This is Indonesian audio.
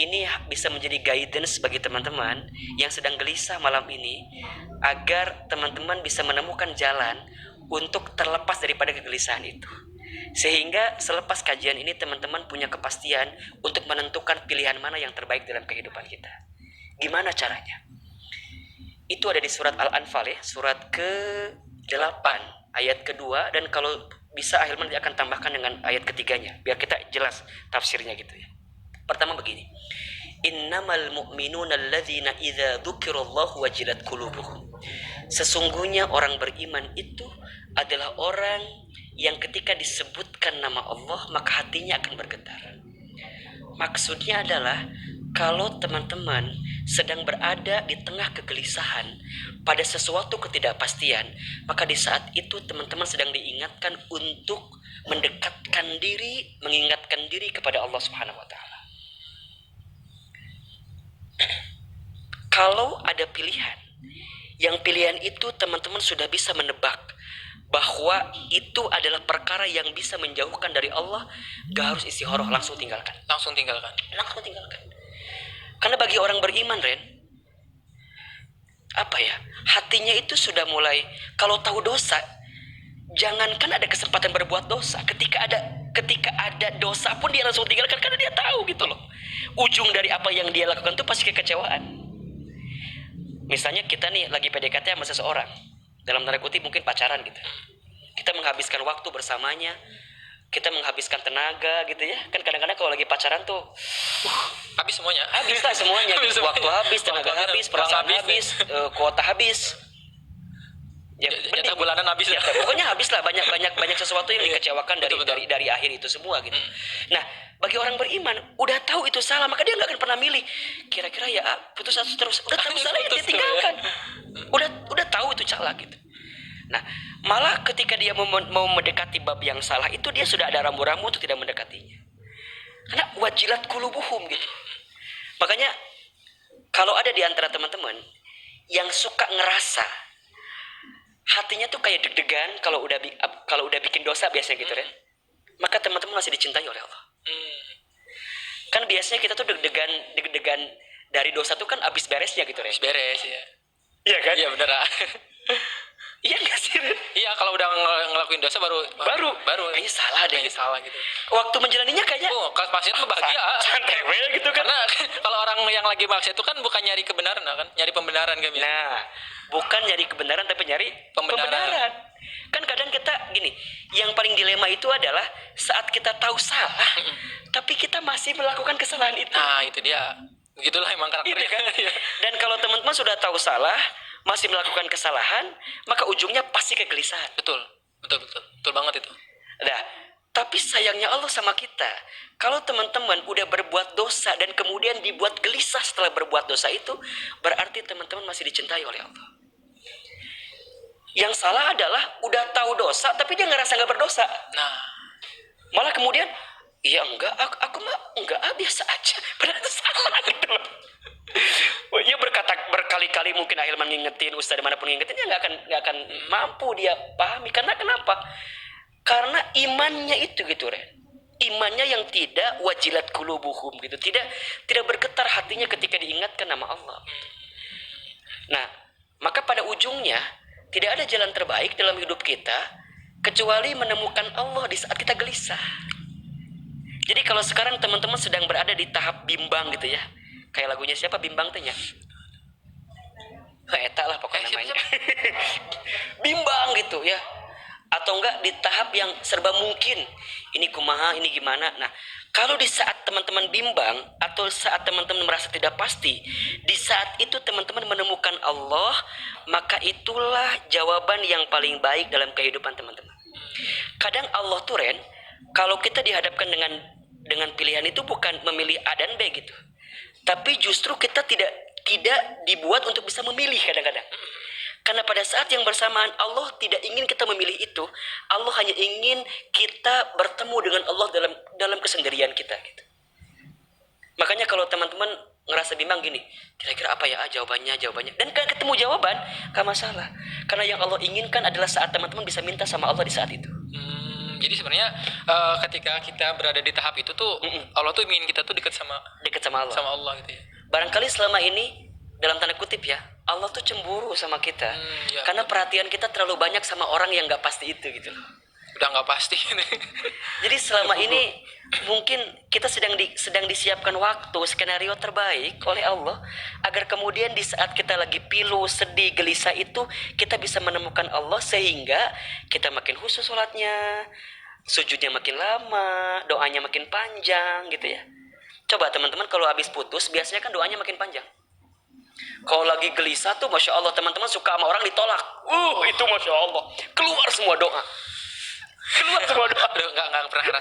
ini bisa menjadi guidance bagi teman-teman yang sedang gelisah malam ini, agar teman-teman bisa menemukan jalan untuk terlepas daripada kegelisahan itu. Sehingga selepas kajian ini teman-teman punya kepastian untuk menentukan pilihan mana yang terbaik dalam kehidupan kita. Gimana caranya? Itu ada di surat Al-Anfal ya, surat ke-8 ayat kedua, dan kalau bisa Ahilman akan tambahkan dengan ayat ketiganya biar kita jelas tafsirnya gitu ya. Pertama begini, innamal mu'minuna alladzina idza dzukirallahu wajilat qulubuhum. Sesungguhnya orang beriman itu adalah orang yang ketika disebutkan nama Allah maka hatinya akan bergetar. Maksudnya adalah kalau teman-teman sedang berada di tengah kegelisahan pada sesuatu ketidakpastian, maka di saat itu teman-teman sedang diingatkan untuk mendekatkan diri, mengingatkan diri kepada Allah Subhanahu wa taala. Kalau ada pilihan, yang pilihan itu teman-teman sudah bisa menebak bahwa itu adalah perkara yang bisa menjauhkan dari Allah, gak harus istikharah, langsung tinggalkan. Langsung tinggalkan. Karena bagi orang beriman, Ren, hatinya itu sudah mulai, kalau tahu dosa, jangankan ada kesempatan berbuat dosa, ketika ada dosa pun dia langsung tinggalkan, karena dia tahu gitu loh, ujung dari apa yang dia lakukan itu pasti kekecewaan. Misalnya kita nih lagi PDKT sama seseorang, dalam tanda kutip mungkin pacaran gitu, kita menghabiskan waktu bersamanya, kita menghabiskan tenaga gitu ya. Kan kadang-kadang kalau lagi pacaran tuh habis semuanya. Habis lah semuanya. Waktu habis, tenaga habis, perasaan habis, kuota habis. Ya, bulanan habis ya, pokoknya habis lah, banyak sesuatu yang dikecewakan dari akhir itu semua gitu. Nah, bagi orang beriman udah tahu itu salah, maka dia nggak akan pernah milih kira-kira ya putus atau terus. Udah tahu salah ya dia tinggalkan. Udah tahu itu salah gitu. Nah, malah ketika dia mau mendekati bab yang salah itu, dia sudah ada rambu-rambu untuk tidak mendekatinya. Karena wajilat qulubuhum gitu. Makanya kalau ada di antara teman-teman yang suka ngerasa hatinya tuh kayak deg-degan kalau udah bikin dosa biasanya gitu kan, maka teman-teman masih dicintai oleh Allah. Kan biasanya kita tuh deg-degan dari dosa tuh kan abis beresnya gitu, Ren. Beres ya. Iya kan? Iya bener. Iya nggak sih, Ren? Iya, kalau udah ngelakuin dosa baru kayaknya salah deh. Kayaknya salah gitu. Waktu menjalaninya kayaknya pasti itu bahagia. Santai gitu kan. Karena kalau orang yang lagi maksiat itu kan bukan nyari kebenaran kan, nyari pembenaran kan. Nah, bukan nyari kebenaran tapi nyari pembenaran. Kan kadang kita gini, yang paling dilema itu adalah saat kita tahu salah, tapi kita masih melakukan kesalahan itu. Nah, itu dia. Begitulah emang karakternya kan. Dan kalau teman-teman sudah tahu salah, masih melakukan kesalahan, maka ujungnya pasti kegelisahan. Betul banget itu. Nah, tapi sayangnya Allah sama kita, kalau teman-teman udah berbuat dosa dan kemudian dibuat gelisah setelah berbuat dosa itu, berarti teman-teman masih dicintai oleh Allah. Yang salah adalah udah tahu dosa tapi dia ngerasa nggak berdosa. Nah, malah kemudian, iya enggak, aku mah enggak, biasa aja. Padahal itu salah gitu loh. Ya berkali-kali mungkin Ahilman ngingetin, Ustaz dimanapun ngingetin, dia nggak akan mampu dia pahami. Karena kenapa? Karena imannya itu gitu, Ren. Imannya yang tidak wajilat qulubuhum gitu, tidak bergetar hatinya ketika diingatkan nama Allah. Nah, maka pada ujungnya tidak ada jalan terbaik dalam hidup kita kecuali menemukan Allah di saat kita gelisah. Jadi kalau sekarang teman-teman sedang berada di tahap bimbang gitu ya, kayak lagunya siapa, Bimbang tanya, eta lah pokoknya namanya. Bimbang gitu ya, atau enggak di tahap yang serba mungkin, ini kumaha, ini gimana. Nah, kalau di saat teman-teman bimbang atau saat teman-teman merasa tidak pasti, di saat itu teman-teman menemukan Allah, maka itulah jawaban yang paling baik dalam kehidupan teman-teman. Kadang Allah tuh, Ren, kalau kita dihadapkan dengan pilihan itu bukan memilih A dan B gitu, tapi justru kita tidak dibuat untuk bisa memilih kadang-kadang. Karena pada saat yang bersamaan Allah tidak ingin kita memilih itu, Allah hanya ingin kita bertemu dengan Allah dalam kesendirian kita gitu. Makanya kalau teman-teman ngerasa bimbang gini, kira-kira apa ya jawabannya, dan kan ketemu jawaban, gak masalah. Karena yang Allah inginkan adalah saat teman-teman bisa minta sama Allah di saat itu. Jadi sebenarnya ketika kita berada di tahap itu tuh Allah tuh ingin kita tuh dekat sama Dekat sama Allah. gitu ya. Barangkali selama ini dalam tanda kutip ya, Allah tuh cemburu sama kita. Ya, Karena perhatian kita terlalu banyak sama orang yang nggak pasti itu gitu loh. udah nggak pasti. Jadi selama ini mungkin kita sedang disiapkan waktu, skenario terbaik oleh Allah agar kemudian di saat kita lagi pilu, sedih, gelisah itu kita bisa menemukan Allah sehingga kita makin khusus sholatnya, sujudnya makin lama, doanya makin panjang gitu ya. Coba teman-teman kalau habis putus biasanya kan doanya makin panjang. Kalau lagi gelisah tuh Masya Allah teman-teman suka sama orang ditolak. Itu Masya Allah keluar semua doa. Aduh, nggak pernah